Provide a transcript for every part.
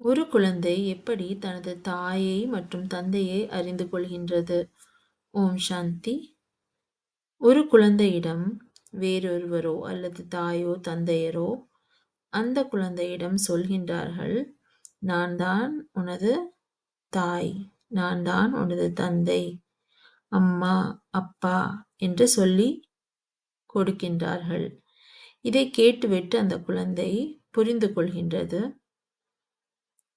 ஒரு குழந்தை எப்படி தனது தாயை மற்றும் தந்தையை அறிந்து கொள்கின்றது? ஓம் சாந்தி. ஒரு குழந்தையிடம் வேறொருவரோ அல்லது தாயோ தந்தையரோ அந்த குழந்தையிடம் சொல்கின்றார்கள், நான் தான் உனது தாய், நான் தான் உனது தந்தை, அம்மா, அப்பா என்று சொல்லி கொடுக்கின்றார்கள். இதை கேட்டுவிட்டு அந்த குழந்தை புரிந்து கொள்கின்றது,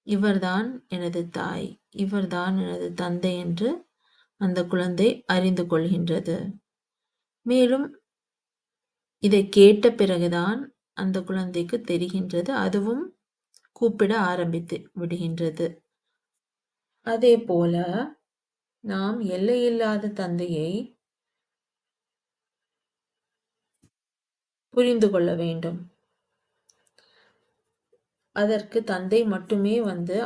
இவர்தான் எனது தாய், இவர்தான் எனது தந்தை என்று அந்த குழந்தை அறிந்து கொள்கின்றது. மேலும் இதை கேட்ட பிறகுதான் அந்த குழந்தைக்கு தெரிகின்றது, அதுவும் கூப்பிட ஆரம்பித்து விடுகின்றது. அதே போல நாம் எல்லையில்லாத தந்தையை புரிந்து கொள்ள வேண்டும். அதற்கு தந்தை மட்டுமே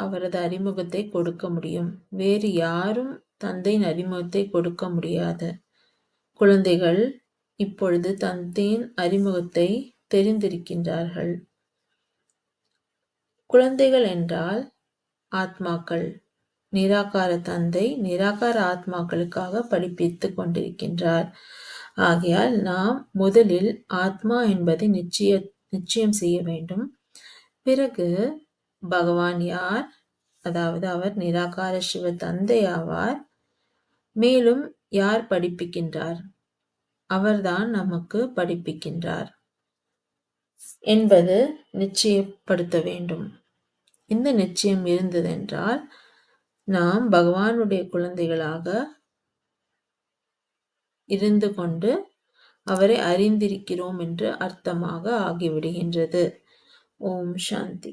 அவரது அறிமுகத்தை கொடுக்க முடியும். வேறு யாரும் தந்தையின் அறிமுகத்தை கொடுக்க முடியாது. குழந்தைகள் இப்பொழுது தந்தையின் அறிமுகத்தை தெரிந்திருக்கின்றார்கள். குழந்தைகள் என்றால் ஆத்மாக்கள். நிராகார தந்தை நிராகார ஆத்மாக்களுக்காக படிப்பித்துக் கொண்டிருக்கின்றார். ஆகையால் நாம் முதலில் ஆத்மா என்பதை நிச்சயம் செய்ய வேண்டும். பிறகு பகவான் யார், அதாவது அவர் நிராகார சிவ தந்தை ஆவார். மேலும் யார் படிப்பிக்கின்றார், அவர்தான் நமக்கு படிப்பிக்கின்றார் என்பது நிச்சயப்படுத்த வேண்டும். இந்த நிச்சயம் இருந்ததென்றால் நாம் பகவானுடைய குழந்தைகளாக இருந்து கொண்டு அவரை அறிந்திருக்கிறோம் என்று அர்த்தமாக ஆகிவிடுகின்றது. ஓம் சாந்தி.